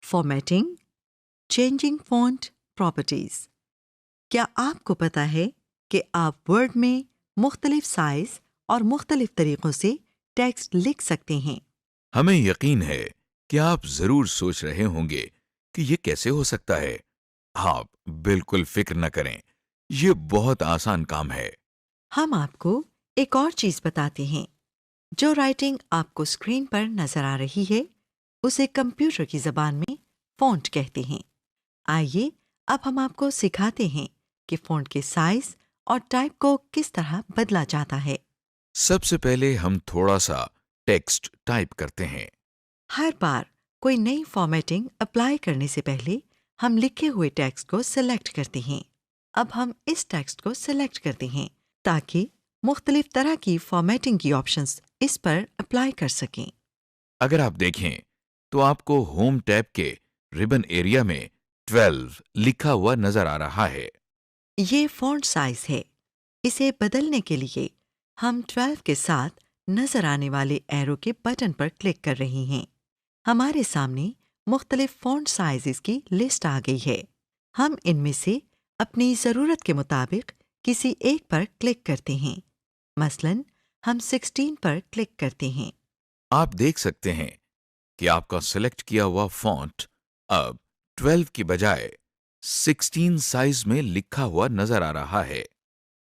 Formatting, changing font properties. क्या आपको पता है कि आप वर्ड में मुख्तलिफ साइज़ और मुख्तलिफ तरीक़ों से टेक्स्ट लिख सकते हैं? हमें यकीन है कि आप जरूर सोच रहे होंगे कि ये कैसे हो सकता है। आप बिल्कुल फिक्र न करें, ये बहुत आसान काम है। हम आपको एक और चीज़ बताते हैं। जो राइटिंग आपको स्क्रीन पर नज़र आ रही है, उसे कंप्यूटर की ज़बान में फ़ॉन्ट कहते हैं। आइए अब हम आपको सिखाते हैं कि फ़ॉन्ट के साइज़ और टाइप को किस तरह बदला जाता है। सबसे पहले हम थोड़ा सा टेक्स्ट टाइप करते हैं। हर बार कोई नई फॉर्मेटिंग अप्लाई करने से पहले हम लिखे हुए टेक्स्ट को सिलेक्ट करते हैं। अब हम इस टेक्स्ट को सिलेक्ट करते हैं ताकि मुख्तलिफ तरह की फॉर्मेटिंग की ऑप्शंस इस पर अप्लाई कर सकें। अगर आप देखें तो आपको होम टैब के रिबन एरिया में 12 लिखा हुआ नजर आ रहा है। ये फ़ॉन्ट साइज़ है। इसे बदलने के लिए हम 12 के साथ नज़र आने वाले एरो के बटन पर क्लिक कर रहे हैं। हमारे सामने मुख्तलिफ फ़ॉन्ट साइज़ेस की लिस्ट आ गई है। हम इनमें से अपनी ज़रूरत के मुताबिक किसी एक पर क्लिक करते हैं। मसलन हम 16 पर क्लिक करते हैं। आप देख सकते हैं कि आपका सिलेक्ट किया हुआ फॉन्ट अब 12 की बजाय 16 साइज में लिखा हुआ नजर आ रहा है।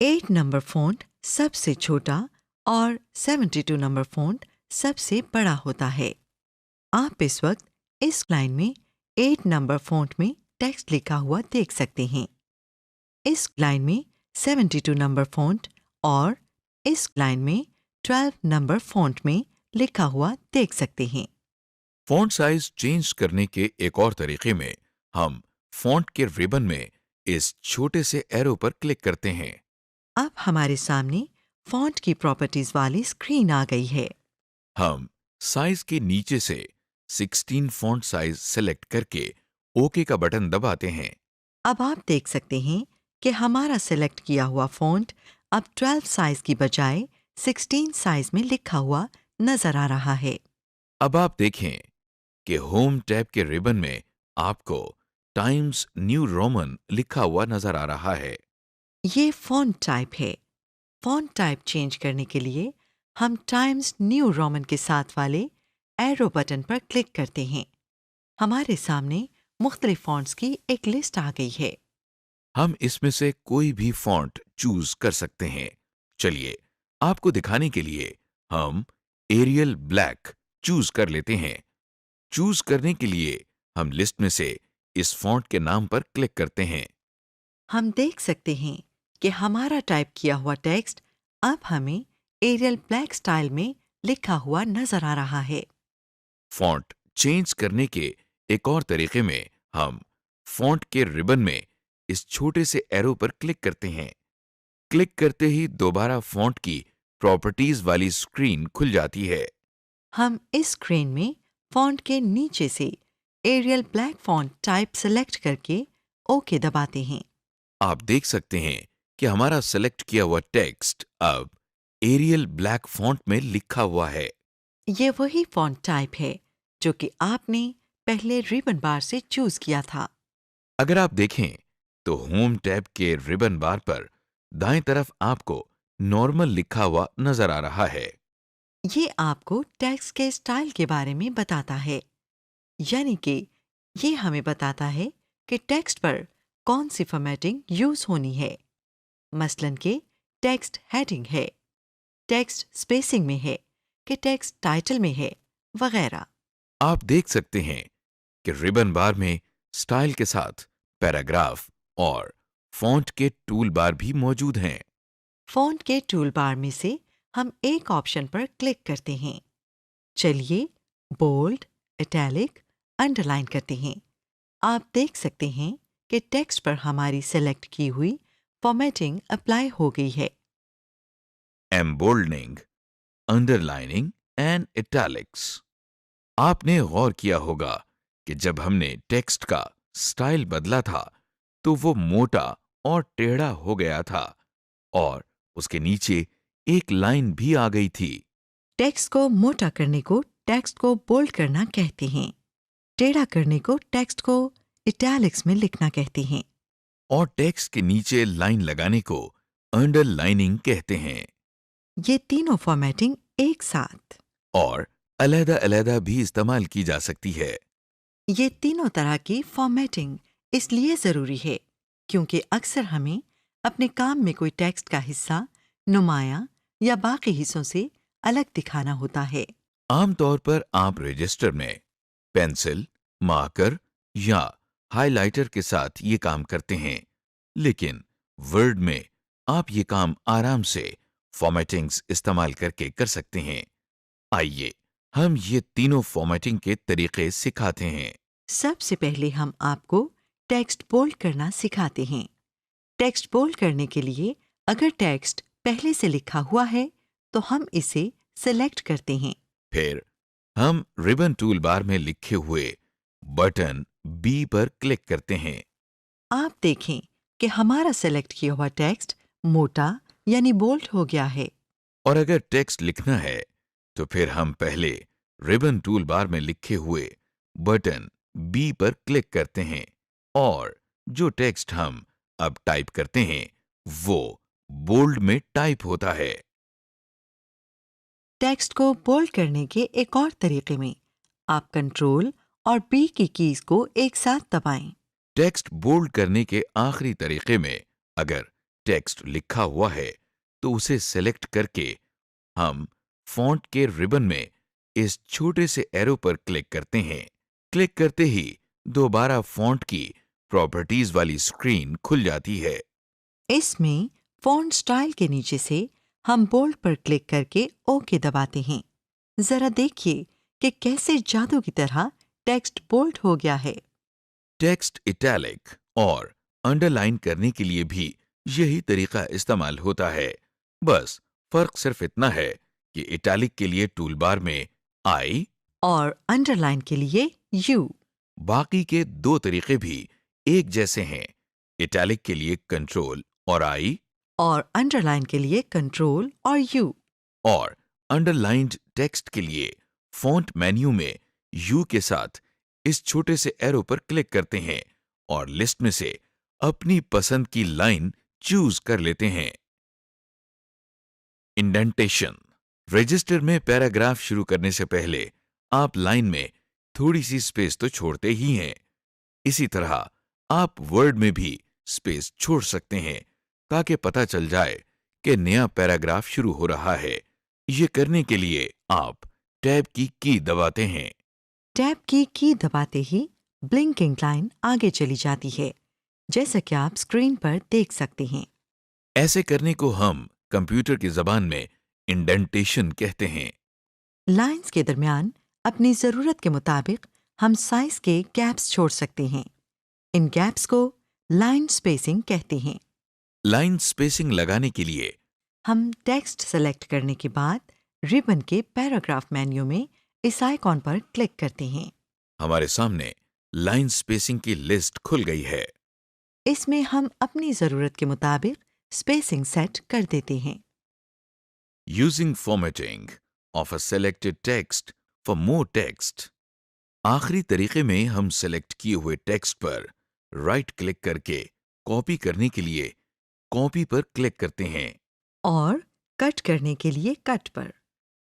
8 नंबर फ़ॉन्ट सबसे छोटा और 72 नंबर फ़ॉन्ट सबसे बड़ा होता है। आप इस वक्त इस लाइन में 8 नंबर फ़ॉन्ट में टेक्स्ट लिखा हुआ देख सकते हैं। इस लाइन में 72 नंबर फ़ॉन्ट और इस लाइन में 12 नंबर फ़ॉन्ट में लिखा हुआ देख सकते हैं। फॉन्ट साइज चेंज करने के एक और तरीके में हम फॉन्ट के रिबन में इस छोटे से एरो पर क्लिक करते हैं। अब हमारे सामने फ़ॉन्ट की प्रॉपर्टीज़ वाली स्क्रीन आ गई है। हम साइज के नीचे से 16 फॉन्ट साइज सेलेक्ट करके ओके का बटन दबाते हैं। अब आप देख सकते हैं कि हमारा सेलेक्ट किया हुआ फ़ॉन्ट अब 12 साइज़ की बजाय 16 साइज़ में लिखा हुआ नज़र आ रहा है। अब आप देखें कि होम टैब के रिबन में आपको टाइम्स न्यू रोमन लिखा हुआ नजर आ रहा है। ये फ़ॉन्ट टाइप है। फ़ॉन्ट टाइप चेंज करने के लिए हम टाइम्स न्यू रोमन के साथ वाले एरो बटन पर क्लिक करते हैं। हमारे सामने मुख्तलिफ फ़ॉन्ट्स की एक लिस्ट आ गई है। हम इसमें से कोई भी फॉन्ट चूज कर सकते हैं। चलिए आपको दिखाने के लिए हम एरियल ब्लैक चूज कर लेते हैं। चूज करने के लिए हम लिस्ट में से इस फॉन्ट के नाम पर क्लिक करते हैं। हम देख सकते हैं कि हमारा टाइप किया हुआ टेक्स्ट अब हमें एरियल ब्लैक स्टाइल में लिखा हुआ नज़र आ रहा है। फॉन्ट चेंज करने के एक और तरीके में हम फॉन्ट के रिबन में इस छोटे से एरो पर क्लिक करते हैं। क्लिक करते ही दोबारा फॉन्ट की प्रॉपर्टीज वाली स्क्रीन खुल जाती है। हम इस स्क्रीन में फ़ॉन्ट के नीचे से Arial black font type select करके ओके दबाते हैं। आप देख सकते हैं कि हमारा सेलेक्ट किया हुआ टेक्स्ट अब एरियल ब्लैक फॉन्ट में लिखा हुआ है। ये वही फ़ॉन्ट टाइप है जो कि आपने पहले रिबन बार से चूज़ किया था। अगर आप देखें तो होम टैब के रिबन बार पर दाएं तरफ आपको नॉर्मल लिखा हुआ नजर आ रहा है। ये आपको टेक्स्ट के स्टाइल के बारे में बताता है, यानी कि ये हमें बताता है कि टेक्स्ट पर कौन सी फॉर्मेटिंग यूज़ होनी है। मसलन कि टेक्स्ट हेडिंग है, टेक्स्ट स्पेसिंग में है, कि टेक्स्ट टाइटल में है, वगैरह। आप देख सकते हैं कि रिबन बार में स्टाइल के साथ पैराग्राफ और फॉन्ट के टूल बार भी मौजूद हैं। फ़ॉन्ट के टूल बार में से हम एक ऑप्शन पर क्लिक करते हैं। चलिए बोल्ड, इटैलिक, अंडरलाइन करते हैं। आप देख सकते हैं कि टेक्स्ट पर हमारी सेलेक्ट की हुई फॉर्मेटिंग अप्लाई हो गई है। एम्बोल्डनिंग, अंडरलाइनिंग एंड इटैलिक्स। आपने गौर किया होगा कि जब हमने टेक्स्ट का स्टाइल बदला था तो वो मोटा और टेढ़ा हो गया था और उसके नीचे एक लाइन भी आ गई थी। टेक्स्ट को मोटा करने को टेक्स्ट को बोल्ड करना कहते हैं। टेढ़ा करने को टेक्स्ट को इटैलिक्स में लिखना कहते हैं। और टेक्स्ट के नीचे लाइन लगाने को अंडरलाइनिंग कहते हैं। ये तीनों फॉर्मेटिंग एक साथ। और अलग-अलग भी इस्तेमाल की जा सकती है। ये तीनों तरह की फॉर्मेटिंग इसलिए ज़रूरी है क्योंकि अक्सर हमें अपने काम में कोई टेक्स्ट का हिस्सा नुमाया या बाकी हिस्सों से अलग दिखाना होता है। आमतौर पर आप रजिस्टर में पेंसिल, मार्कर या हाइलाइटर के साथ ये काम करते हैं, लेकिन वर्ड में आप ये काम आराम से फॉर्मेटिंग्स इस्तेमाल करके कर सकते हैं। आइए हम ये तीनों फॉर्मेटिंग के तरीके सिखाते हैं। सबसे पहले हम आपको टेक्स्ट बोल्ड करना सिखाते हैं। टेक्स्ट बोल्ड करने के लिए अगर टेक्स्ट पहले से लिखा हुआ है तो हम इसे सेलेक्ट करते हैं। फिर हम रिबन टूल बार में लिखे हुए बटन बी पर क्लिक करते हैं। आप देखें कि हमारा सेलेक्ट किया हुआ टेक्स्ट मोटा यानी बोल्ड हो गया है। और अगर टेक्स्ट लिखना है तो फिर हम पहले रिबन टूल बार में लिखे हुए बटन बी पर क्लिक करते हैं और जो टेक्स्ट हम अब टाइप करते हैं वो बोल्ड में टाइप होता है। टेक्स्ट को बोल्ड करने के एक और तरीके में आप कंट्रोल और बी की कीज को एक साथ दबाएं। टेक्स्ट बोल्ड करने के आखिरी तरीके में अगर टेक्स्ट लिखा हुआ है तो उसे सेलेक्ट करके हम फॉन्ट के रिबन में इस छोटे से एरो पर क्लिक करते हैं। क्लिक करते ही दोबारा फॉन्ट की प्रॉपर्टीज वाली स्क्रीन खुल जाती है। इसमें फॉन्ट स्टाइल के नीचे से हम बोल्ड पर क्लिक करके ओके दबाते हैं। जरा देखिए कि कैसे जादू की तरह टेक्स्ट बोल्ड हो गया है। टेक्स्ट इटैलिक और अंडरलाइन करने के लिए भी यही तरीका इस्तेमाल होता है। बस फर्क सिर्फ इतना है कि इटैलिक के लिए टूलबार में आई और अंडरलाइन के लिए यू। बाकी के दो तरीके भी एक जैसे हैं। इटैलिक के लिए कंट्रोल और आई और अंडरलाइन के लिए कंट्रोल और यू। और अंडरलाइंड टेक्स्ट के लिए फॉन्ट मेन्यू में यू के साथ इस छोटे से एरो पर क्लिक करते हैं और लिस्ट में से अपनी पसंद की लाइन चूज कर लेते हैं। इंडेंटेशन। रजिस्टर में पैराग्राफ शुरू करने से पहले आप लाइन में थोड़ी सी स्पेस तो छोड़ते ही हैं। इसी तरह आप वर्ड में भी स्पेस छोड़ सकते हैं ताकि पता चल जाए कि नया पैराग्राफ शुरू हो रहा है। ये करने के लिए आप टैब की दबाते हैं। टैब की दबाते ही ब्लिंकिंग लाइन आगे चली जाती है, जैसा कि आप स्क्रीन पर देख सकते हैं। ऐसे करने को हम कंप्यूटर की जबान में इंडेंटेशन कहते हैं। लाइंस के दरमियान अपनी ज़रूरत के मुताबिक हम साइज के गैप्स छोड़ सकते हैं। इन गैप्स को लाइन स्पेसिंग कहते हैं। लाइन स्पेसिंग लगाने के लिए हम टेक्स्ट सेलेक्ट करने के बाद रिबन के पैराग्राफ मेन्यू में इस आइकॉन पर क्लिक करते हैं। हमारे सामने लाइन स्पेसिंग की लिस्ट खुल गई है। इसमें हम अपनी ज़रूरत के मुताबिक स्पेसिंग सेट कर देते हैं। Using formatting of a selected text for more text. आखिरी तरीके में हम सेलेक्ट किए हुए टेक्स्ट पर राइट क्लिक करके कॉपी करने के लिए कॉपी पर क्लिक करते हैं और कट करने के लिए कट पर।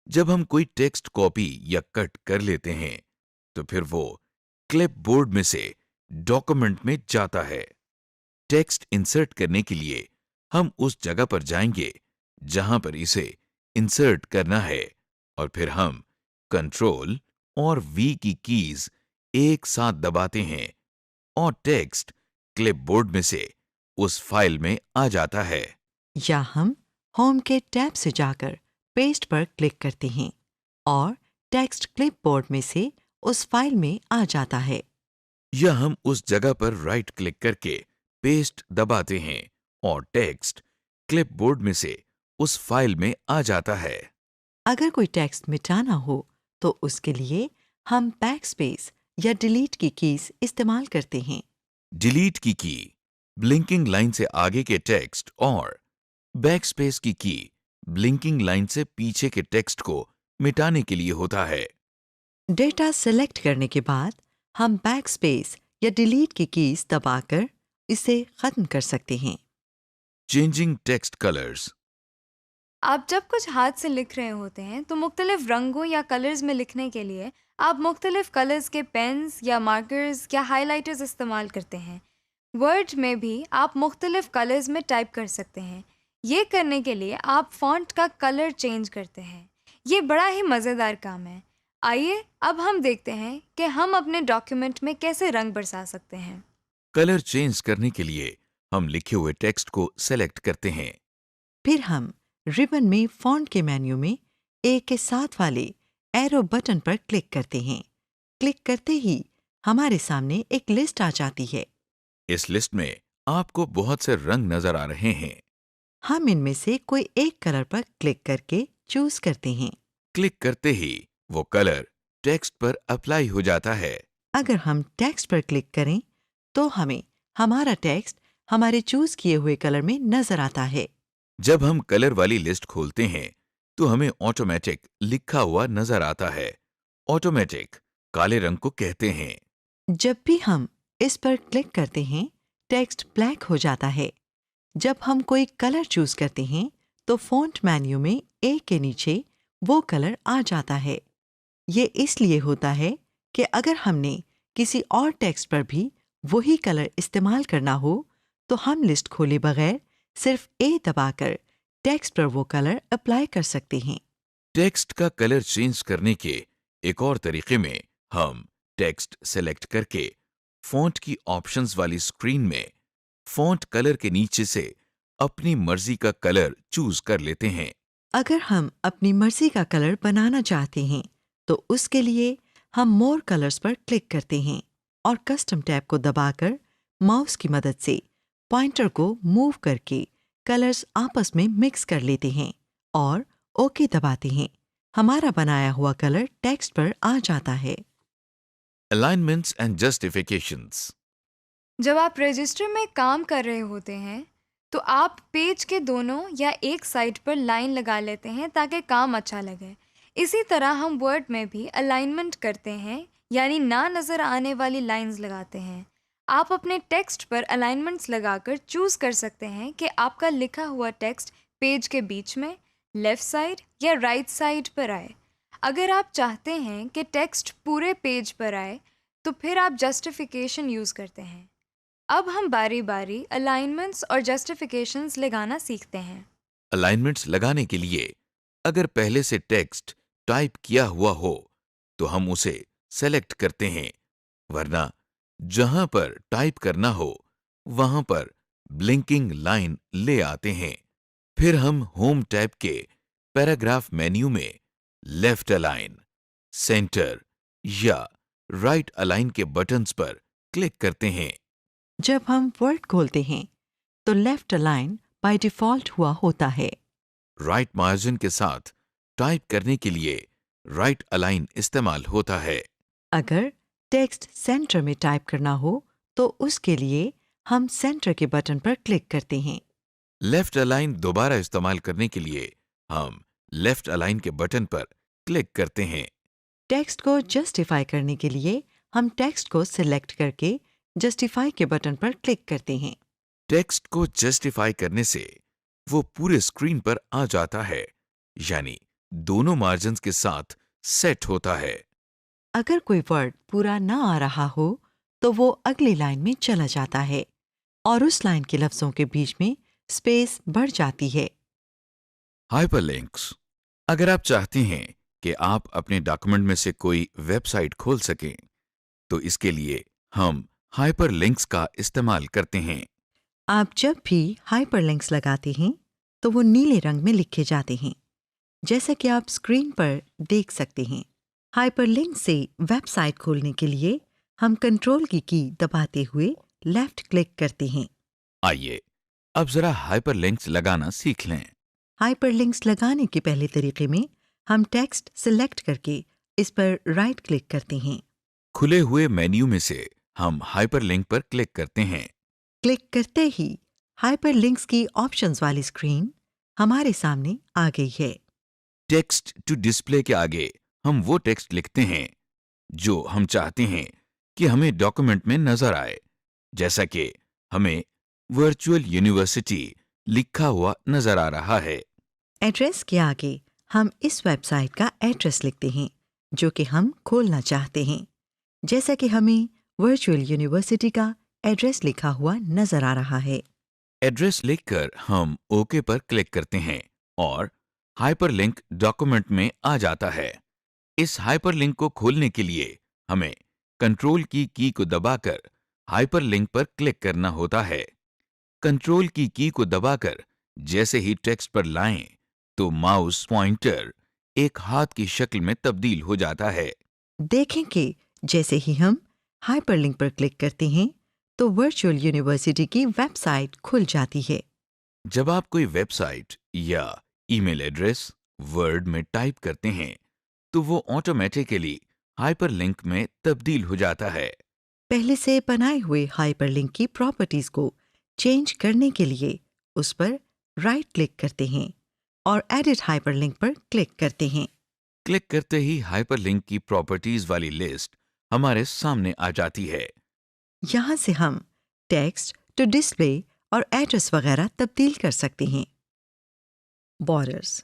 जब हम कोई टेक्स्ट कॉपी या कट कर लेते हैं तो फिर वो क्लिपबोर्ड में से डॉक्यूमेंट में जाता है। टेक्स्ट इंसर्ट करने के लिए हम उस जगह पर जाएंगे जहां पर इसे इंसर्ट करना है और फिर हम कंट्रोल और वी की कीज एक साथ दबाते हैं और टेक्स्ट क्लिपबोर्ड में से उस फाइल में आ जाता है। या हम होम के टैब से जाकर पेस्ट पर क्लिक करते हैं और टेक्स्ट क्लिपबोर्ड में से उस फाइल में आ जाता है। या हम उस जगह पर राइट क्लिक करके पेस्ट दबाते हैं और टेक्स्ट क्लिपबोर्ड में से उस फाइल में आ जाता है। अगर कोई टेक्स्ट मिटाना हो तो उसके लिए हम बैकस्पेस या डिलीट की कीज इस्तेमाल करते हैं। डिलीट की ब्लिंकिंग लाइन से आगे के टेक्स्ट और बैकस्पेस की ब्लिंकिंग लाइन से पीछे के टेक्स्ट को मिटाने के लिए होता है। डेटा सेलेक्ट करने के बाद हम बैक स्पेस या डिलीट की कीज दबाकर इसे खत्म कर सकते हैं। Changing text colors. आप जब कुछ हाथ से लिख रहे होते हैं तो मुख्तलिफ रंगों या कलर्स में लिखने के लिए आप मुख्तलिफ कलर्स के पेन्स या मार्कर्स या हाइलाइटर्स इस्तेमाल करते हैं। वर्ड में भी आप मुख्तलिफ कलर्स में टाइप कर सकते हैं। ये करने के लिए आप फॉन्ट का कलर चेंज करते हैं। ये बड़ा ही मज़ेदार काम है। आइए अब हम देखते हैं कि हम अपने डॉक्यूमेंट में कैसे रंग बरसा सकते हैं। कलर चेंज करने के लिए हम लिखे हुए टेक्स्ट को सेलेक्ट करते हैं। फिर हम रिबन में फॉन्ट के मेन्यू में एक के साथ वाले एरो बटन पर क्लिक करते हैं। क्लिक करते ही हमारे सामने एक लिस्ट आ जाती है। इस लिस्ट में आपको बहुत से रंग नजर आ रहे हैं। हम इनमें से कोई एक कलर पर क्लिक करके चूज करते हैं। क्लिक करते ही वो कलर टेक्स्ट पर अप्लाई हो जाता है। अगर हम टेक्स्ट पर क्लिक करें तो हमें हमारा टेक्स्ट हमारे चूज किए हुए कलर में नजर आता है। जब हम कलर वाली लिस्ट खोलते हैं तो हमें ऑटोमेटिक लिखा हुआ नजर आता है। ऑटोमेटिक काले रंग को कहते हैं। जब भी हम इस पर क्लिक करते हैं टेक्स्ट ब्लैक हो जाता है। जब हम कोई कलर चूज करते हैं तो फॉन्ट मेन्यू में ए के नीचे वो कलर आ जाता है। ये इसलिए होता है कि अगर हमने किसी और टेक्स्ट पर भी वही कलर इस्तेमाल करना हो तो हम लिस्ट खोले बगैर सिर्फ ए दबाकर टेक्स्ट पर वो कलर अप्लाई कर सकते हैं। टेक्स्ट का कलर चेंज करने के एक और तरीके में हम टेक्स्ट सेलेक्ट करके फॉन्ट की ऑप्शंस वाली स्क्रीन में फॉन्ट कलर के नीचे से अपनी मर्जी का कलर चूज कर लेते हैं। अगर हम अपनी मर्जी का कलर बनाना चाहते हैं तो उसके लिए हम मोर कलर्स पर क्लिक करते हैं और कस्टम टैब को दबाकर माउस की मदद से पॉइंटर को मूव करके कलर्स आपस में मिक्स कर लेते हैं और ओके दबाते हैं। हमारा बनाया हुआ कलर टेक्स्ट पर आ जाता है। Alignments and justifications. जब आप रजिस्टर में काम कर रहे होते हैं तो आप पेज के दोनों या एक साइड पर लाइन लगा लेते हैं ताकि काम अच्छा लगे। इसी तरह हम वर्ड में भी अलाइनमेंट करते हैं, यानी ना नज़र आने वाली लाइंस लगाते हैं। आप अपने टेक्स्ट पर अलाइनमेंट्स लगाकर चूज कर सकते हैं कि आपका लिखा हुआ टेक्स्ट पेज के बीच में, लेफ्ट साइड या राइट साइड पर आए। अगर आप चाहते हैं कि टेक्स्ट पूरे पेज पर आए तो फिर आप जस्टिफिकेशन यूज़ करते हैं। अब हम बारी बारी अलाइनमेंट्स और जस्टिफिकेशंस लगाना सीखते हैं। अलाइनमेंट्स लगाने के लिए अगर पहले से टेक्स्ट टाइप किया हुआ हो तो हम उसे सेलेक्ट करते हैं, वरना जहां पर टाइप करना हो वहां पर ब्लिंकिंग लाइन ले आते हैं। फिर हम होम टैब के पैराग्राफ मेन्यू में लेफ्ट अलाइन, सेंटर या राइट अलाइन के बटन्स पर क्लिक करते हैं। जब हम वर्ड खोलते हैं तो लेफ्ट अलाइन बाय डिफॉल्ट हुआ होता है। राइट मार्जिन के साथ टाइप करने के लिए राइट अलाइन इस्तेमाल होता है। अगर टेक्स्ट सेंटर में टाइप करना हो तो उसके लिए हम सेंटर के बटन पर क्लिक करते हैं। लेफ्ट अलाइन दोबारा इस्तेमाल करने के लिए हम लेफ्ट अलाइन के बटन पर क्लिक करते हैं। टेक्स्ट को जस्टिफाई करने के लिए हम टेक्स्ट को सिलेक्ट करके जस्टिफाई के बटन पर क्लिक करते हैं। टेक्स्ट को जस्टिफाई करने से वो पूरे स्क्रीन पर आ जाता है, यानी दोनों मार्जिन्स के साथ सेट होता है। अगर कोई वर्ड पूरा ना आ रहा हो तो वो अगली लाइन में चला जाता है और उस लाइन के लफ्जों के बीच में स्पेस बढ़ जाती है। हाइपरलिंक्स। अगर आप चाहते हैं कि आप अपने डॉक्यूमेंट में से कोई वेबसाइट खोल सकें तो इसके लिए हम हाइपरलिंक्स का इस्तेमाल करते हैं। आप जब भी हाइपरलिंक्स लगाते हैं तो वो नीले रंग में लिखे जाते हैं, जैसा कि आप स्क्रीन पर देख सकते हैं। हाइपरलिंक से वेबसाइट खोलने के लिए हम कंट्रोल की दबाते हुए लेफ्ट क्लिक करते हैं। आइए अब जरा हाइपरलिंक्स लगाना सीख लें। हाइपरलिंक्स लगाने के पहले तरीके में हम टेक्स्ट सिलेक्ट करके इस पर राइट क्लिक करते हैं। खुले हुए मेन्यू में से हम हाइपरलिंक पर क्लिक करते हैं। क्लिक करते ही हाइपरलिंक्स की ऑप्शंस वाली स्क्रीन हमारे सामने आ गई है। टेक्स्ट टू डिस्प्ले के आगे हम वो टेक्स्ट लिखते हैं जो हम चाहते हैं कि हमें डॉक्यूमेंट में नजर आए, जैसा कि हमें वर्चुअल यूनिवर्सिटी लिखा हुआ नजर आ रहा है। एड्रेस के आगे हम इस वेबसाइट का एड्रेस लिखते हैं जो कि हम खोलना चाहते हैं, जैसा कि हमें वर्चुअल यूनिवर्सिटी का एड्रेस लिखा हुआ नजर आ रहा है। एड्रेस लिखकर हम ओके पर क्लिक करते हैं और हाइपरलिंक डॉक्यूमेंट में आ जाता है। इस हाइपरलिंक को खोलने के लिए हमें कंट्रोल की को दबाकर हाइपरलिंक पर क्लिक करना होता है। कंट्रोल की को दबाकर जैसे ही टेक्स्ट पर लाएं तो माउस पॉइंटर एक हाथ की शक्ल में तब्दील हो जाता है। देखें कि जैसे ही हम हाइपरलिंक पर क्लिक करते हैं तो वर्चुअल यूनिवर्सिटी की वेबसाइट खुल जाती है। जब आप कोई वेबसाइट या ईमेल एड्रेस वर्ड में टाइप करते हैं तो वो ऑटोमेटिकली हाइपरलिंक में तब्दील हो जाता है। पहले से बनाए हुए हाइपरलिंक की प्रॉपर्टीज को चेंज करने के लिए उस पर राइट क्लिक करते हैं और एडिट हाइपरलिंक पर क्लिक करते हैं। क्लिक करते ही हाइपरलिंक की प्रॉपर्टीज वाली लिस्ट हमारे सामने आ जाती है। यहाँ से हम टेक्स्ट टू डिस्प्ले और एड्रेस वगैरह तब्दील कर सकते हैं। बॉर्डर्स,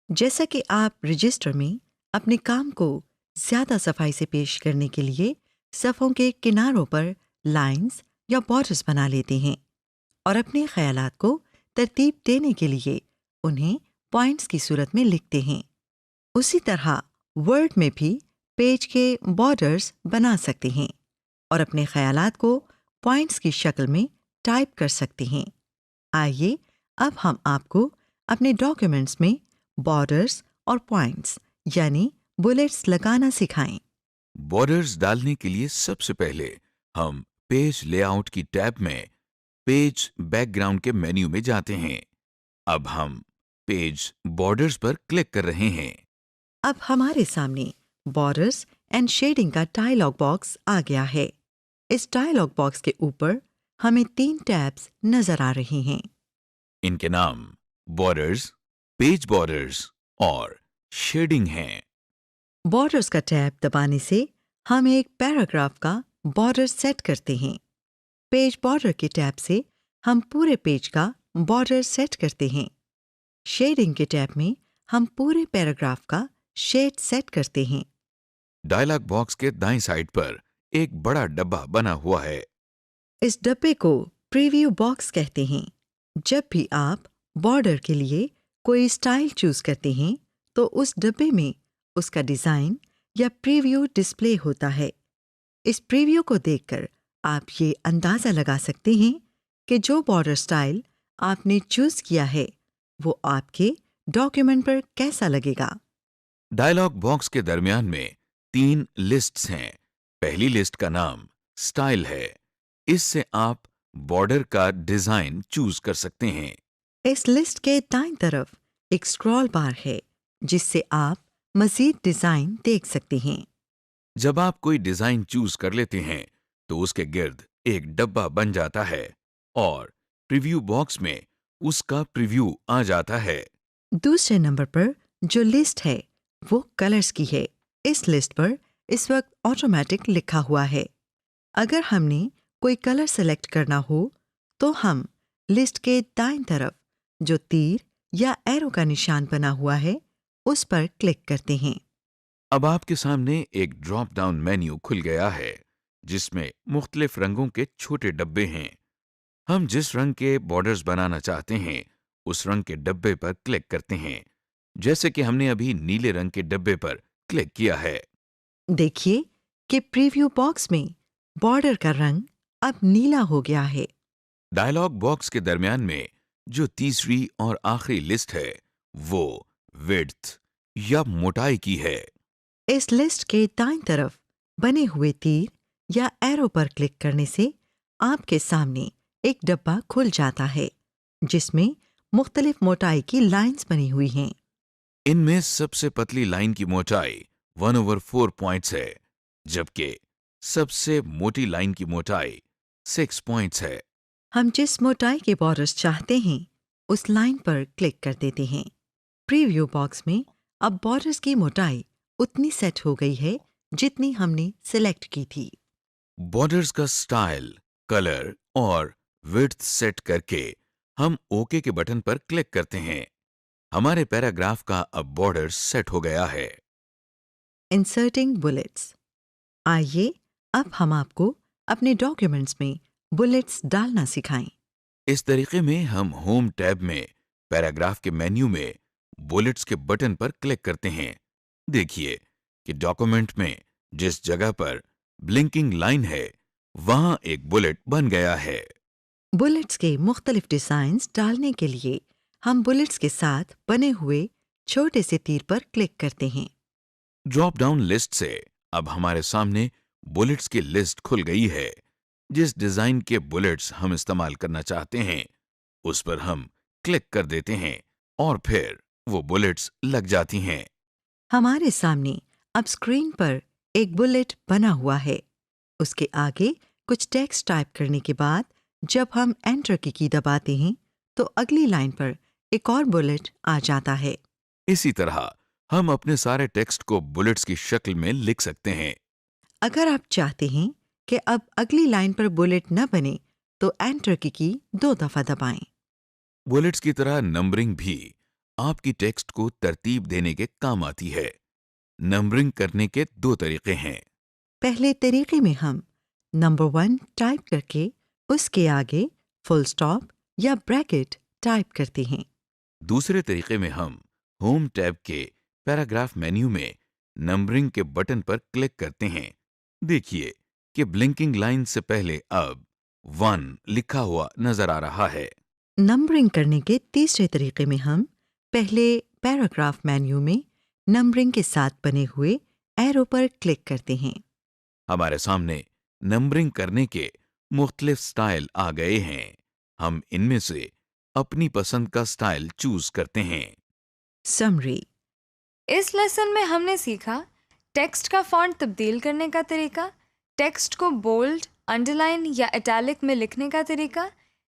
जैसा कि आप रजिस्टर में अपने काम को ज्यादा सफाई से पेश करने के लिए सफ़ों के किनारों पर लाइंस या बॉर्डर्स बना लेते हैं और अपने ख्यालात को तरतीब देने के लिए उन्हें पॉइंट्स की सूरत में लिखते हैं, उसी तरह वर्ड में भी पेज के बॉर्डर्स बना सकते हैं और अपने ख्यालात को पॉइंट्स की शक्ल में टाइप कर सकते हैं। आइए अब हम आपको अपने डॉक्यूमेंट्स में बॉर्डर्स और पॉइंट्स यानी बुलेट्स लगाना सिखाएं। बॉर्डर्स डालने के लिए सबसे पहले हम पेज लेआउट की टैब में पेज बैकग्राउंड के मेन्यू में जाते हैं। अब हम पेज बॉर्डर्स पर क्लिक कर रहे हैं। अब हमारे सामने बॉर्डर्स एंड शेडिंग का डायलॉग बॉक्स आ गया है। इस डायलॉग बॉक्स के ऊपर हमें 3 टैब्स नजर आ रहे हैं। इनके नाम बॉर्डर्स, पेज बॉर्डर्स और शेडिंग हैं। बॉर्डर्स का टैब दबाने से हम एक पैराग्राफ का बॉर्डर सेट करते हैं। पेज बॉर्डर के टैब से हम पूरे पेज का बॉर्डर सेट करते हैं। शेडिंग के टैब में हम पूरे पैराग्राफ का शेड सेट करते हैं। डायलॉग बॉक्स के दाईं साइड पर एक बड़ा डब्बा बना हुआ है। इस डब्बे को प्रीव्यू बॉक्स कहते हैं। जब भी आप बॉर्डर के लिए कोई स्टाइल चूज करते हैं तो उस डब्बे में उसका डिजाइन या प्रीव्यू डिस्प्ले होता है। इस प्रीव्यू को देखकर आप ये अंदाजा लगा सकते हैं कि जो बॉर्डर स्टाइल आपने चूज किया है वो आपके डॉक्यूमेंट पर कैसा लगेगा। डायलॉग बॉक्स के दरमियान में 3 लिस्ट्स हैं। पहली लिस्ट का नाम स्टाइल है। इससे आप बॉर्डर का डिजाइन चूज कर सकते हैं। इस लिस्ट के दाईं तरफ एक स्क्रॉल बार है जिससे आप मजीद डिजाइन देख सकते हैं। जब आप कोई डिजाइन चूज कर लेते हैं तो उसके गिर्द एक डब्बा बन जाता है और प्रीव्यू बॉक्स में उसका प्रीव्यू आ जाता है। दूसरे नंबर पर जो लिस्ट है वो कलर्स की है। इस लिस्ट पर इस वक्त ऑटोमेटिक लिखा हुआ है। अगर हमने कोई कलर सेलेक्ट करना हो तो हम लिस्ट के दाईं तरफ जो तीर या एरो का निशान बना हुआ है उस पर क्लिक करते हैं। अब आपके सामने एक ड्रॉप डाउन मेन्यू खुल गया है जिसमें मुख्तलिफ रंगों के छोटे डब्बे हैं। हम जिस रंग के बॉर्डर्स बनाना चाहते हैं उस रंग के डब्बे पर क्लिक करते हैं, जैसे कि हमने अभी नीले रंग के डब्बे पर क्लिक किया है। देखिए कि प्रीव्यू बॉक्स में बॉर्डर का रंग अब नीला हो गया है। डायलॉग बॉक्स के दरमियान में जो तीसरी और आखिरी लिस्ट है वो विड्थ या मोटाई की है। इस लिस्ट के दाईं तरफ बने हुए तीर या एरो पर क्लिक करने से आपके सामने एक डब्बा खुल जाता है जिसमें मुख्तलिफ मोटाई की लाइंस बनी हुई हैं। इनमें सबसे पतली लाइन की मोटाई 1/4 पॉइंट्स है, जबकि सबसे मोटी लाइन की मोटाई 6 पॉइंट्स है। हम जिस मोटाई के बॉर्डर्स चाहते हैं उस लाइन पर क्लिक कर देते हैं। प्रीव्यू बॉक्स में अब बॉर्डर्स की मोटाई उतनी सेट हो गई है जितनी हमने सिलेक्ट की थी। बॉर्डर्स का स्टाइल, कलर और विड्थ सेट करके हम ओके के बटन पर क्लिक करते हैं। हमारे पैराग्राफ का अब बॉर्डर सेट हो गया है। Inserting bullets. आइए अब हम आपको अपने डॉक्यूमेंट्स में बुलेट्स डालना सिखाएं। इस तरीके में हम होम टैब में पैराग्राफ के मेन्यू में बुलेट्स के बटन पर क्लिक करते हैं। देखिए कि डॉक्यूमेंट में जिस जगह पर ब्लिंकिंग लाइन है वहां एक बुलेट बन गया है। बुलेट्स के मुख्तलिफ डिजाइन्स डालने के लिए हम बुलेट्स के साथ बने हुए छोटे से तीर पर क्लिक करते हैं। ड्रॉप डाउन लिस्ट से अब हमारे सामने बुलेट्स की लिस्ट खुल गई है। जिस डिजाइन के बुलेट्स हम इस्तेमाल करना चाहते हैं उस पर हम क्लिक कर देते हैं और फिर वो बुलेट्स लग जाती हैं। हमारे सामने अब स्क्रीन पर एक बुलेट बना हुआ है। उसके आगे कुछ टेक्स्ट टाइप करने के बाद जब हम एंटर की दबाते हैं तो अगली लाइन पर एक और बुलेट आ जाता है। इसी तरह हम अपने सारे टेक्स्ट को बुलेट्स की शक्ल में लिख सकते हैं। अगर आप चाहते हैं कि अब अगली लाइन पर बुलेट न बने तो एंटर की 2 दफा दबाएं। बुलेट्स की तरह नंबरिंग भी आपकी टेक्स्ट को तरतीब देने के काम आती है। नंबरिंग करने के 2 तरीके हैं। पहले तरीके में हम नंबर 1 टाइप करके उसके आगे फुल स्टॉप या ब्रैकेट टाइप करते हैं। दूसरे तरीके में हम होम टैब के पैराग्राफ मेन्यू में नंबरिंग के बटन पर क्लिक करते हैं। देखिए कि ब्लिंकिंग लाइन से पहले अब 1 लिखा हुआ नजर आ रहा है। नंबरिंग करने के तीसरे तरीके में हम पहले पैराग्राफ मेन्यू में नंबरिंग के साथ बने हुए एरो पर क्लिक करते हैं। हमारे सामने नंबरिंग करने के मुख्तलिफ स्टाइल आ गए हैं। हम इनमें से अपनी पसंद का स्टाइल चूज करते हैं। समरी। इस लेसन में हमने सीखा टेक्स्ट का फॉन्ट तब्दील करने का तरीका, टेक्स्ट को बोल्ड, अंडरलाइन या इटैलिक में लिखने का तरीका,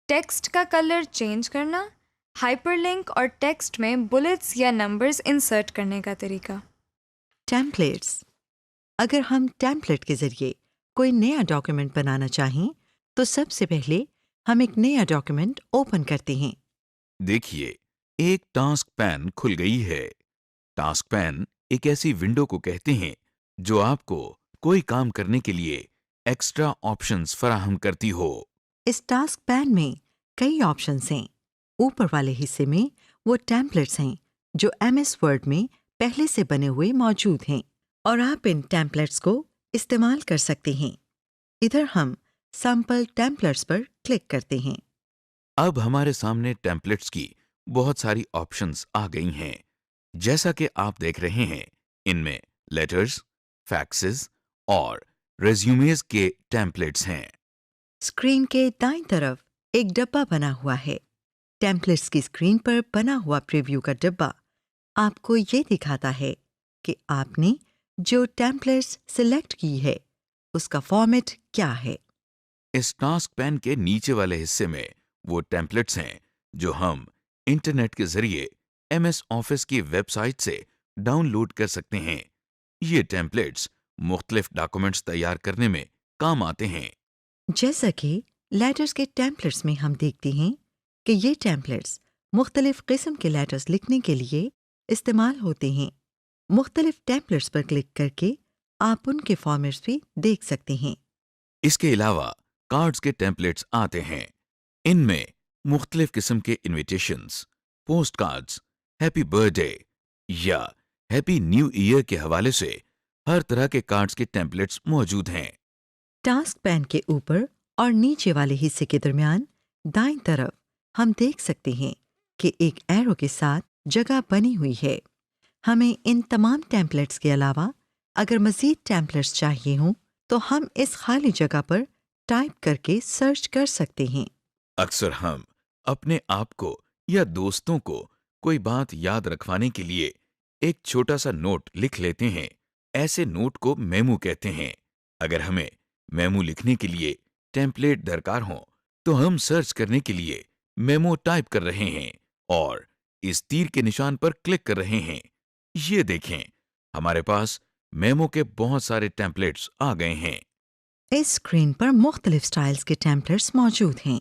टेक्स्ट का कलर चेंज करना, हाइपरलिंक और टेक्स्ट में बुलेट्स या नंबर्स इंसर्ट करने का तरीका। टेम्पलेट्स। अगर हम टेम्पलेट के जरिए कोई नया डॉक्यूमेंट बनाना चाहें तो सबसे पहले हम एक नया डॉक्यूमेंट ओपन करते हैं। देखिए एक टास्क पैन खुल गई है। टास्क पैन एक ऐसी विंडो को कहते हैं जो आपको कोई काम करने के लिए एक्स्ट्रा ऑप्शंस फराहम करती हो। इस टास्क पैन में कई ऑप्शंस हैं। ऊपर वाले हिस्से में वो टेम्पलेट्स हैं जो MS वर्ड में पहले से बने हुए मौजूद हैं और आप इन टेम्पलेट्स को इस्तेमाल कर सकते हैं। इधर हम सैंपल टेम्पलेट्स पर क्लिक करते हैं। अब हमारे सामने टेम्पलेट्स की बहुत सारी ऑप्शंस आ गई हैं। जैसा कि आप देख रहे हैं इनमें लेटर्स, फैक्सेस और रेज्यूमेज के टेम्पलेट्स हैं। स्क्रीन के दाईं तरफ एक डब्बा बना हुआ है। टेम्पलेट्स की स्क्रीन पर बना हुआ प्रीव्यू का डब्बा आपको ये दिखाता है कि आपने जो टेम्पलेट्स सिलेक्ट की है उसका फॉर्मेट क्या है। इस टास्क पैन के नीचे वाले हिस्से में वो टेम्पलेट्स हैं जो हम इंटरनेट के जरिए MS ऑफिस की वेबसाइट से डाउनलोड कर सकते हैं। ये टेम्पलेट्स मुख्तलिफ डॉक्यूमेंट्स तैयार करने में काम आते हैं। जैसा कि लेटर्स के टेम्पलेट्स में हम देखते हैं कि ये टेम्पलेट्स मुख्तलिफ किस्म के लेटर्स लिखने के लिए इस्तेमाल होते हैं। मुख्तलिफ टेम्पलेट्स पर क्लिक करके आप उनके फॉर्मेट्स भी देख सकते हैं। इसके अलावा कार्ड्स के टेम्पलेट्स आते हैं। इनमें मुख्तलिफ किस्म के invitations, post cards, happy birthday या हैप्पी न्यू ईयर के हवाले से हर तरह के कार्ड्स के टेम्पलेट्स मौजूद हैं। टास्क पैन के ऊपर और नीचे वाले हिस्से के दरमियान दाईं तरफ हम देख सकते हैं कि एक एरो के साथ जगह बनी हुई है। हमें इन तमाम टेम्पलेट्स के अलावा अगर मज़ीद टेम्पलेट्स चाहिए हों तो हम इस खाली जगह पर टाइप करके सर्च कर सकते हैं। अक्सर हम अपने आप को या दोस्तों को कोई बात याद रखवाने के लिए एक छोटा सा नोट लिख लेते हैं। ऐसे नोट को मेमो कहते हैं। अगर हमें मेमो लिखने के लिए टेम्पलेट दरकार हो तो हम सर्च करने के लिए मेमो टाइप कर रहे हैं और इस तीर के निशान पर क्लिक कर रहे हैं। ये देखें, हमारे पास मेमो के बहुत सारे टेम्पलेट्स आ गए हैं। इस स्क्रीन पर मुख्तलिफ स्टाइल्स के टेम्पलेट्स मौजूद हैं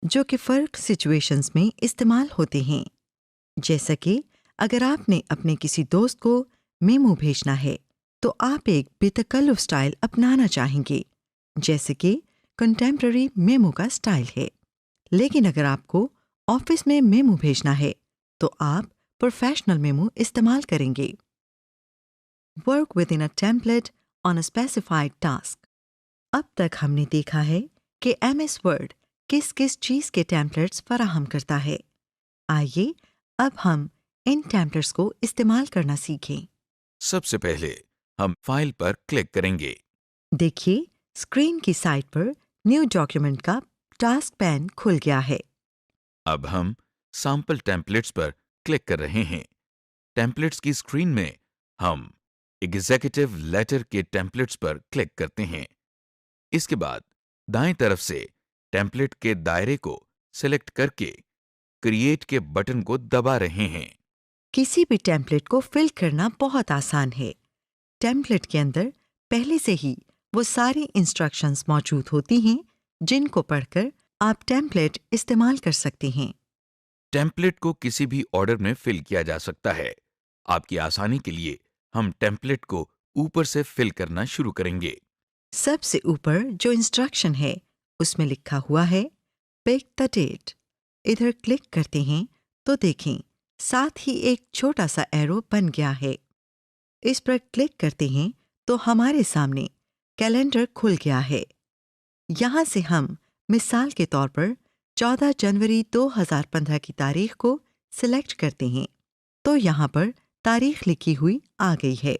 जो कि फ़र्क सिचुएशंस में इस्तेमाल होते हैं। जैसा कि अगर आपने अपने किसी दोस्त को मेमो भेजना है तो आप एक बेतकल्लुफ़ स्टाइल अपनाना चाहेंगे, जैसे कि कंटेम्प्ररी मेमो का स्टाइल है। लेकिन अगर आपको ऑफिस में मेमो भेजना है तो आप प्रोफेशनल मेमो इस्तेमाल करेंगे। Work with in a template on a specified task. अब तक हमने देखा है कि एमएस वर्ड किस किस चीज़ के टेम्पलेट्स फराहम करता है। आइए अब हम इन टेम्पलेट्स को इस्तेमाल करना सीखें। सबसे पहले हम फाइल पर क्लिक करेंगे। देखिए, स्क्रीन की साइड पर न्यू डॉक्यूमेंट का टास्क पैन खुल गया है। अब हम सैंपल टेम्पलेट्स पर क्लिक कर रहे हैं। टेम्पलेट्स की स्क्रीन में हम एग्जीक्यूटिव लेटर के टेम्पलेट्स पर क्लिक करते हैं। इसके बाद दाएं तरफ से टेम्पलेट के दायरे को सिलेक्ट करके क्रिएट के बटन को दबा रहे हैं। किसी भी टेम्पलेट को फिल करना बहुत आसान है। टेम्पलेट के अंदर पहले से ही वो सारी इंस्ट्रक्शंस मौजूद होती हैं जिनको पढ़कर आप टेम्पलेट इस्तेमाल कर सकते हैं। टेम्पलेट को किसी भी ऑर्डर में फिल किया जा सकता है। आपकी आसानी के लिए हम टेम्पलेट को ऊपर से फिल करना शुरू करेंगे। सबसे ऊपर जो इंस्ट्रक्शन है उसमें लिखा हुआ है पिक द डेट। इधर क्लिक करते हैं तो देखें साथ ही एक छोटा सा एरो बन गया है। इस पर क्लिक करते हैं तो हमारे सामने कैलेंडर खुल गया है। यहाँ से हम मिसाल के तौर पर 14 जनवरी 2015 की तारीख को सिलेक्ट करते हैं तो यहाँ पर तारीख लिखी हुई आ गई है।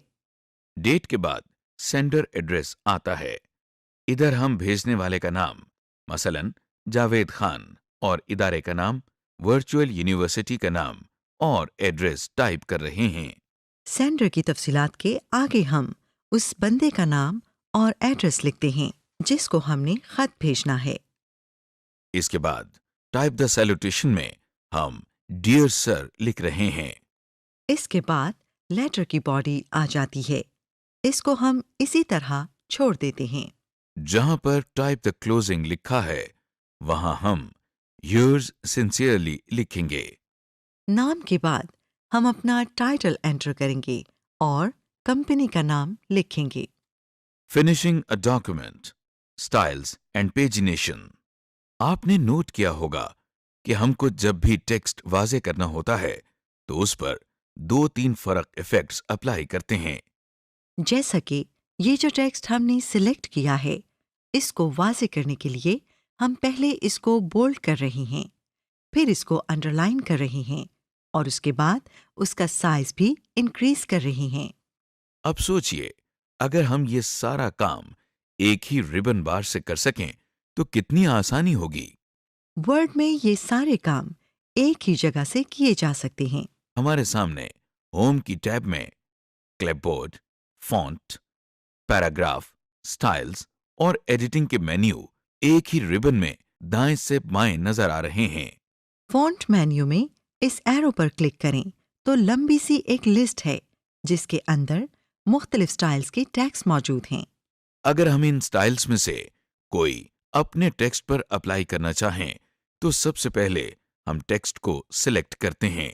डेट के बाद सेंडर एड्रेस आता है। इधर हम भेजने वाले का नाम मसलन जावेद खान और इदारे का नाम वर्चुअल यूनिवर्सिटी का नाम और एड्रेस टाइप कर रहे हैं। सेंडर की तफसीलात के आगे हम उस बंदे का नाम और एड्रेस लिखते हैं जिसको हमने खत भेजना है। इसके बाद टाइप द सैल्यूटेशन में हम डियर सर लिख रहे हैं। इसके बाद लेटर की बॉडी आ जाती है। इसको हम इसी तरह छोड़ देते हैं। जहां पर टाइप द क्लोजिंग लिखा है वहां हम योर्स सिंसियरली लिखेंगे। नाम के बाद हम अपना टाइटल एंटर करेंगे और कंपनी का नाम लिखेंगे। Finishing a document, styles and pagination. आपने नोट किया होगा कि हमको जब भी टेक्स्ट वाजे करना होता है तो उस पर 2-3 फर्क इफेक्ट्स अप्लाई करते हैं। जैसा कि ये जो टेक्स्ट हमने सिलेक्ट किया है इसको वाज़े करने के लिए हम पहले इसको बोल्ड कर रहे हैं, फिर इसको अंडरलाइन कर रहे हैं और उसके बाद उसका साइज भी इंक्रीज कर रहे हैं। अब सोचिए, अगर हम ये सारा काम एक ही रिबन बार से कर सकें तो कितनी आसानी होगी। वर्ड में ये सारे काम एक ही जगह से किए जा सकते हैं। हमारे सामने होम की टैब में क्लिपबोर्ड, फॉन्ट, पैराग्राफ, स्टाइल्स और एडिटिंग के मेन्यू एक ही रिबन में दाएं से बाएं नजर आ रहे हैं। फॉन्ट मेन्यू में इस एरो पर क्लिक करें तो लंबी सी एक लिस्ट है जिसके अंदर मुख्तलिफ स्टाइल्स के टैग्स मौजूद हैं। अगर हम इन स्टाइल्स में से कोई अपने टेक्स्ट पर अप्लाई करना चाहें तो सबसे पहले हम टेक्स्ट को सिलेक्ट करते हैं।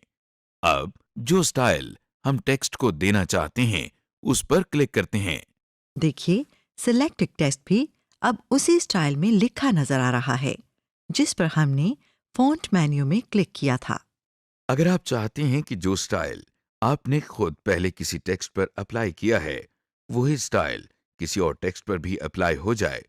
अब जो स्टाइल हम टेक्स्ट को देना चाहते हैं उस पर क्लिक करते हैं। देखिए, सिलेक्टेड टेक्स्ट भी अब उसी स्टाइल में लिखा नजर आ रहा है जिस पर हमने फॉन्ट मेन्यू में क्लिक किया था। अगर आप चाहते हैं कि जो स्टाइल आपने खुद पहले किसी टेक्स्ट पर अप्लाई किया है वही स्टाइल किसी और टेक्स्ट पर भी अप्लाई हो जाए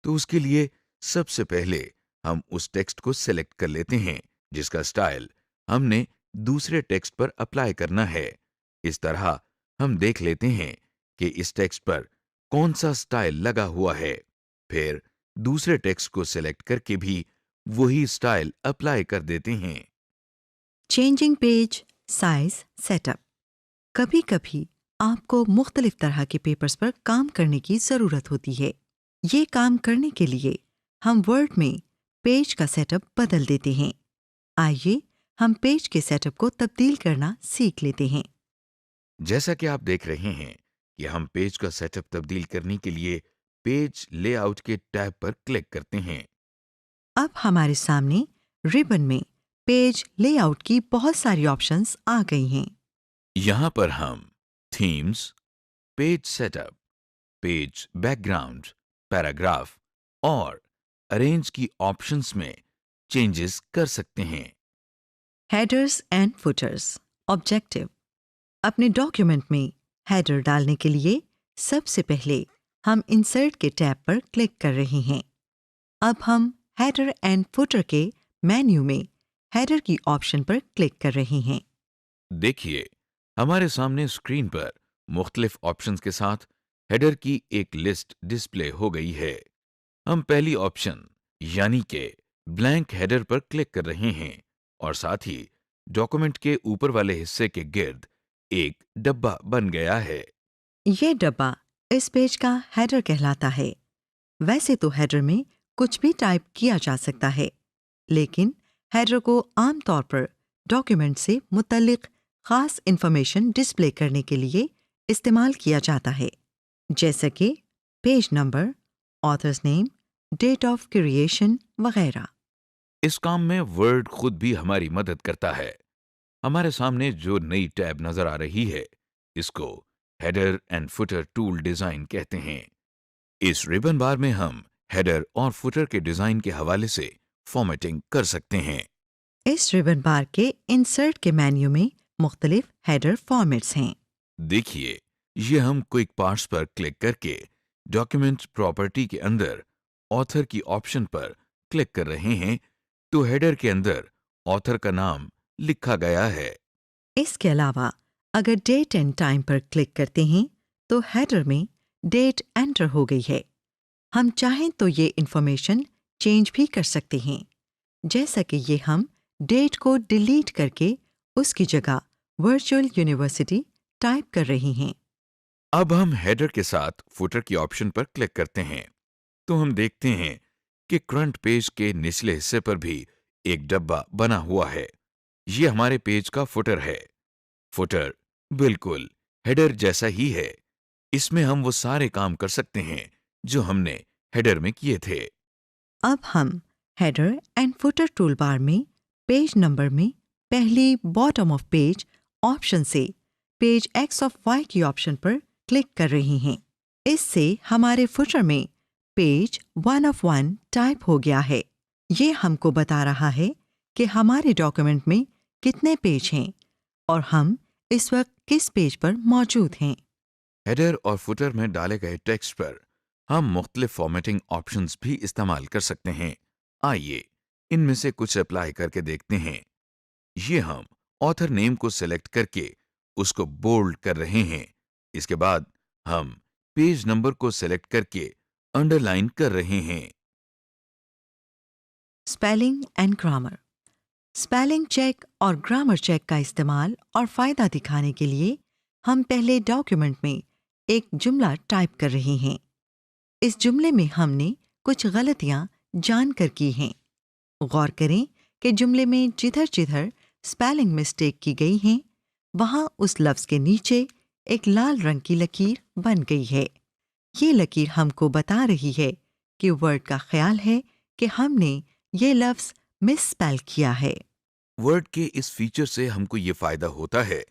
तो उसके लिए सबसे पहले हम उस टेक्स्ट को सिलेक्ट कर लेते हैं जिसका स्टाइल हमने दूसरे टेक्स्ट पर अप्लाई करना है। इस तरह हम देख लेते हैं कि इस टेक्स्ट पर कौन सा स्टाइल लगा हुआ है, फिर दूसरे टेक्स्ट को सिलेक्ट करके भी वही स्टाइल अप्लाई कर देते हैं। Changing page size setup. कभी कभी आपको मुख्तलिफ तरह के पेपर्स पर काम करने की ज़रूरत होती है। ये काम करने के लिए हम वर्ड में पेज का सेटअप बदल देते हैं। आइए हम पेज के सेटअप को तब्दील करना सीख लेते हैं। जैसा कि आप देख रहे हैं कि हम पेज का सेटअप तब्दील करने के लिए पेज लेआउट के टैब पर क्लिक करते हैं। अब हमारे सामने रिबन में पेज लेआउट की बहुत सारी ऑप्शंस आ गई हैं। यहाँ पर हम themes, page setup, page background, paragraph और अरेंज की ऑप्शंस में चेंजेस कर सकते हैं। Headers and putters. ऑब्जेक्टिव। अपने डॉक्यूमेंट में हेडर डालने के लिए सबसे पहले हम इंसर्ट के टैब पर क्लिक कर रहे हैं। अब हम हेडर एंड फुटर के मेन्यू में हेडर की ऑप्शन पर क्लिक कर रहे हैं। देखिए, हमारे सामने स्क्रीन पर मुख्तलिफ ऑप्शंस के साथ हेडर की एक लिस्ट डिस्प्ले हो गई है। हम पहली ऑप्शन यानी कि ब्लैंक हेडर पर क्लिक कर रहे हैं और साथ ही डॉक्यूमेंट के ऊपर वाले हिस्से के गिर्द एक डब्बा बन गया है। ये डब्बा इस पेज का हेडर कहलाता है। वैसे तो हेडर में कुछ भी टाइप किया जा सकता है, लेकिन हेडर को आमतौर पर डॉक्यूमेंट से मुतल्लिक खास इंफॉर्मेशन डिस्प्ले करने के लिए इस्तेमाल किया जाता है, जैसे कि page number, authors name, date of creation वगैरह। इस काम में वर्ड खुद भी हमारी मदद करता है। हमारे सामने जो नई टैब नजर आ रही है, इसको header and footer tool design कहते हैं। इस रिबन बार में हम हेडर और फुटर के डिजाइन के हवाले से फॉर्मेटिंग कर सकते हैं। इस रिबन बार के इंसर्ट के मेन्यू में मुख्तलिफ हेडर फॉर्मेट्स हैं। देखिए, ये हम क्विक पार्ट्स पर क्लिक करके डॉक्यूमेंट प्रॉपर्टी के अंदर ऑथर की ऑप्शन पर क्लिक कर रहे हैं, तो हेडर के अंदर ऑथर का नाम लिखा गया है। इसके अलावा अगर डेट एंड टाइम पर क्लिक करते हैं तो हेडर में डेट एंटर हो गई है। हम चाहें तो ये इंफॉर्मेशन चेंज भी कर सकते हैं, जैसा कि ये हम डेट को डिलीट करके उसकी जगह वर्चुअल यूनिवर्सिटी टाइप कर रहे हैं। अब हम हेडर के साथ फुटर की ऑप्शन पर क्लिक करते हैं, तो हम देखते हैं कि फ्रंट पेज के निचले हिस्से पर भी एक डब्बा बना हुआ है। ये हमारे पेज का फुटर है। फुटर बिल्कुल हेडर जैसा ही है। इसमें हम वो सारे काम कर सकते हैं जो हमने हेडर में किए थे। अब हम हेडर एंड फुटर टूलबार में पेज नंबर में पहली बॉटम ऑफ पेज ऑप्शन से पेज एक्स ऑफ वाई की ऑप्शन पर क्लिक कर रहे हैं। इससे हमारे फुटर में पेज 1 ऑफ 1 टाइप हो गया है। ये हमको बता रहा है कि हमारे डॉक्यूमेंट में कितने पेज हैं और हम इस वक्त किस पेज पर मौजूद हैं। हेडर और फुटर में डाले गए टेक्स्ट पर हम मुख्तलिफ फॉर्मेटिंग ऑप्शंस भी इस्तेमाल कर सकते हैं। आइए इनमें से कुछ अप्लाई करके देखते हैं। ये हम ऑथर नेम को सिलेक्ट करके उसको बोल्ड कर रहे हैं। इसके बाद हम पेज नंबर को सिलेक्ट करके अंडरलाइन कर रहे हैं। Spelling and grammar. Spelling check और ग्रामर चेक का इस्तेमाल और फ़ायदा दिखाने के लिए हम पहले डॉक्यूमेंट में एक जुमला टाइप कर रहे हैं। इस जुमले में हमने कुछ गलतियां जानकर की हैं। गौर करें कि जुमले में जिधर-जिधर स्पेलिंग मिस्टेक की गई हैं, वहां उस लफ्ज़ के नीचे एक लाल रंग की लकीर बन गई है। ये लकीर हमको बता रही है कि वर्ड का ख्याल है कि हमने ये लफ्ज़ मिसस्पेल किया है। वर्ड के इस फीचर से हमको ये फायदा होता है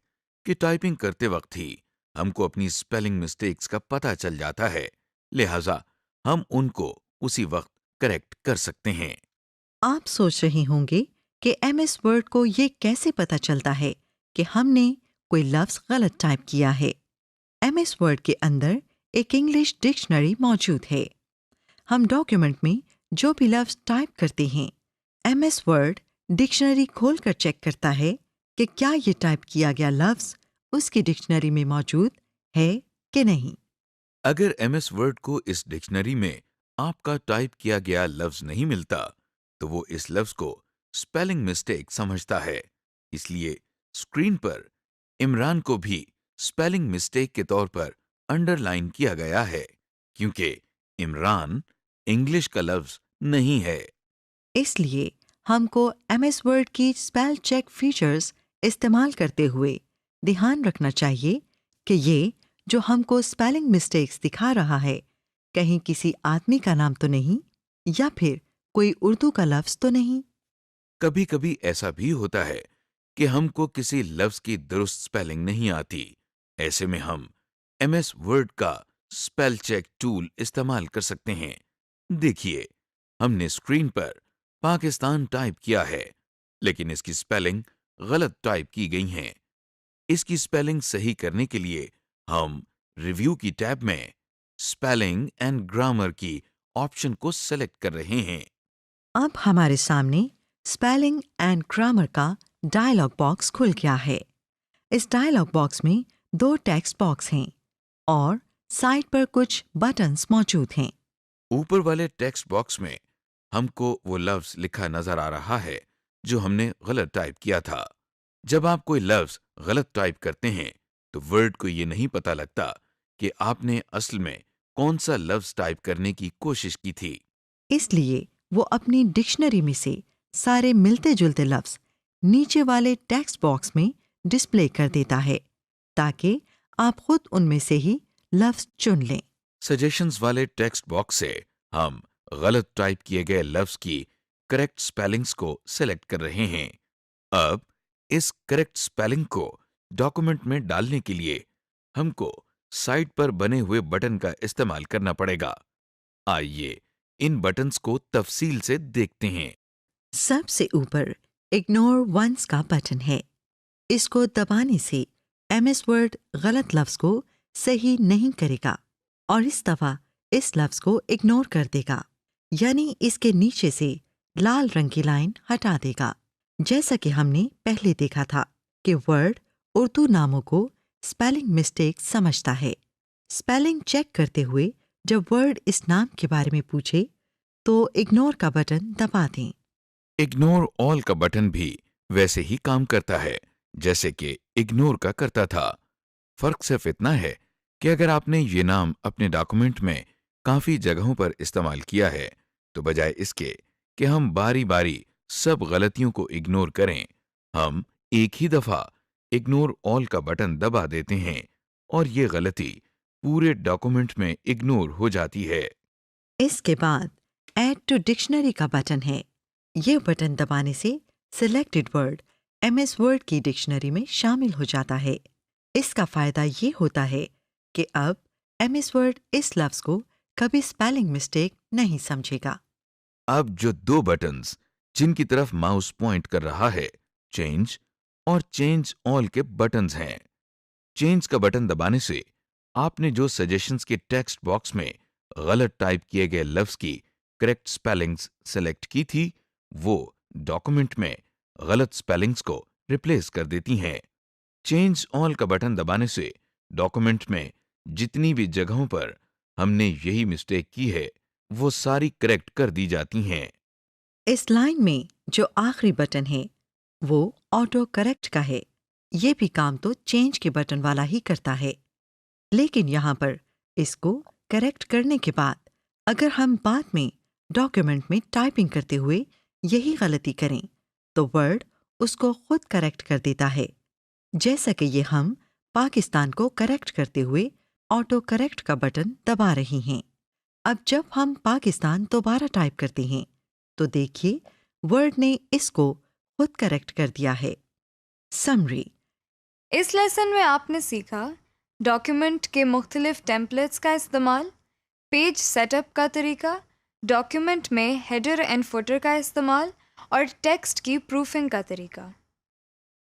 कि टाइपिंग करते वक्त ही हमको अपनी स्पेलिंग मिस्टेक्स का पता चल जाता है, लिहाजा हम उनको उसी वक्त करेक्ट कर सकते हैं। आप सोच रहे होंगे कि एमएस वर्ड को ये कैसे पता चलता है कि हमने कोई लफ्ज़ गलत टाइप किया है। एमएस वर्ड के अंदर एक इंग्लिश डिक्शनरी मौजूद है। हम डॉक्यूमेंट में जो भी लफ्ज़ टाइप करते हैं, एमएस वर्ड डिक्शनरी खोलकर चेक करता है कि क्या ये टाइप किया गया लफ्ज़ उसकी डिक्शनरी में मौजूद है कि नहीं। अगर एमएस वर्ड को इस डिक्शनरी में आपका टाइप किया गया लफ्ज नहीं मिलता, तो वो इस लफ्ज को स्पेलिंग मिस्टेक समझता है। इसलिए स्क्रीन पर इमरान को भी स्पेलिंग मिस्टेक के तौर पर अंडरलाइन किया गया है, क्योंकि इमरान इंग्लिश का लफ्ज नहीं है। इसलिए हमको एमएस वर्ड की स्पेल चेक फीचर्स इस्तेमाल करते हुए ध्यान रखना चाहिए कि ये जो हमको स्पेलिंग मिस्टेक्स दिखा रहा है, कहीं किसी आदमी का नाम तो नहीं, या फिर कोई उर्दू का लफ्ज तो नहीं। कभी कभी ऐसा भी होता है कि हमको किसी लफ्ज की दुरुस्त स्पेलिंग नहीं आती। ऐसे में हम एमएस वर्ड का स्पेल चेक टूल इस्तेमाल कर सकते हैं। देखिए, हमने स्क्रीन पर पाकिस्तान टाइप किया है, लेकिन इसकी स्पेलिंग गलत टाइप की गई है। इसकी स्पेलिंग सही करने के लिए हम रिव्यू की टैब में स्पेलिंग एंड ग्रामर की ऑप्शन को सेलेक्ट कर रहे हैं। अब हमारे सामने स्पेलिंग एंड ग्रामर का डायलॉग बॉक्स खुल गया है। इस डायलॉग बॉक्स में 2 टेक्स्ट बॉक्स हैं और साइड पर कुछ बटन्स मौजूद हैं। ऊपर वाले टेक्स्ट बॉक्स में हमको वो लफ्ज लिखा नजर आ रहा है जो हमने गलत टाइप किया था। जब आप कोई लफ्ज गलत टाइप करते हैं तो वर्ड को ये नहीं पता लगता कि आपने असल में कौन सा लफ्ज टाइप करने की कोशिश की थी। इसलिए वो अपनी डिक्शनरी में से सारे मिलते जुलते लफ्ज नीचे वाले टेक्स्ट बॉक्स में डिस्प्ले कर देता है, ताकि आप खुद उनमें से ही लफ्ज चुन लें। सजेशंस वाले टेक्स्ट बॉक्स से हम गलत टाइप किए गए लफ्ज की करेक्ट स्पेलिंग्स को सेलेक्ट कर रहे हैं। अब इस करेक्ट स्पेलिंग को डॉक्यूमेंट में डालने के लिए हमको साइड पर बने हुए बटन का इस्तेमाल करना पड़ेगा। आइए इन बटन्स को तफसील से देखते हैं। सबसे ऊपर इग्नोर वंस का बटन है। इसको दबाने से एमएस वर्ड गलत लफ्ज को सही नहीं करेगा और इस दफा इस लफ्ज को इग्नोर कर देगा, यानी इसके नीचे से लाल रंग की लाइन हटा देगा। जैसा कि हमने पहले देखा था कि वर्ड उर्दू नामों को स्पेलिंग मिस्टेक समझता है। स्पेलिंग चेक करते हुए जब वर्ड इस नाम के बारे में पूछे तो इग्नोर का बटन दबा दें। इग्नोर ऑल का बटन भी वैसे ही काम करता है जैसे कि इग्नोर का करता था। फर्क सिर्फ इतना है कि अगर आपने ये नाम अपने डॉक्यूमेंट में काफी जगहों पर इस्तेमाल किया है तो बजाय इसके कि हम बारी बारी सब गलतियों को इग्नोर करें, हम एक ही दफा इग्नोर ऑल का बटन दबा देते हैं और ये गलती पूरे डॉक्यूमेंट में इग्नोर हो जाती है। इसके बाद ऐड टू डिक्शनरी का बटन है। ये बटन दबाने से सिलेक्टेड वर्ड एमएस वर्ड की डिक्शनरी में शामिल हो जाता है। इसका फायदा ये होता है कि अब एमएस वर्ड इस लफ्ज को कभी स्पेलिंग मिस्टेक नहीं समझेगा। अब जो 2 बटन्स जिनकी तरफ माउस पॉइंट कर रहा है, चेंज और चेंज ऑल के बटन्स हैं। चेंज का बटन दबाने से आपने जो सजेशंस के टेक्स्ट बॉक्स में गलत टाइप किए गए लफ्ज की करेक्ट स्पेलिंग्स सेलेक्ट की थी, वो डॉक्यूमेंट में गलत स्पेलिंग्स को रिप्लेस कर देती हैं। चेंज ऑल का बटन दबाने से डॉक्यूमेंट में जितनी भी जगहों पर हमने यही मिस्टेक की है वो सारी करेक्ट कर दी जाती हैं। इस लाइन में जो आखिरी बटन है वो ऑटो करेक्ट का है। ये भी काम तो चेंज के बटन वाला ही करता है, लेकिन यहाँ पर इसको करेक्ट करने के बाद अगर हम बाद में डॉक्यूमेंट में टाइपिंग करते हुए यही गलती करें तो वर्ड उसको खुद करेक्ट कर देता है, जैसा कि ये हम पाकिस्तान को करेक्ट करते हुए ऑटो करेक्ट का बटन दबा रही हैं। अब जब हम पाकिस्तान दोबारा टाइप करते हैं तो देखिए वर्ड ने इसको खुद करेक्ट कर दिया है। समरी। इस लेसन में आपने सीखा डॉक्यूमेंट के मुख्तलिफ टेम्पलेट्स का इस्तेमाल, पेज सेटअप का तरीका, डॉक्यूमेंट में हेडर एंड फुटर का इस्तेमाल और टेक्स्ट की प्रूफिंग का तरीका।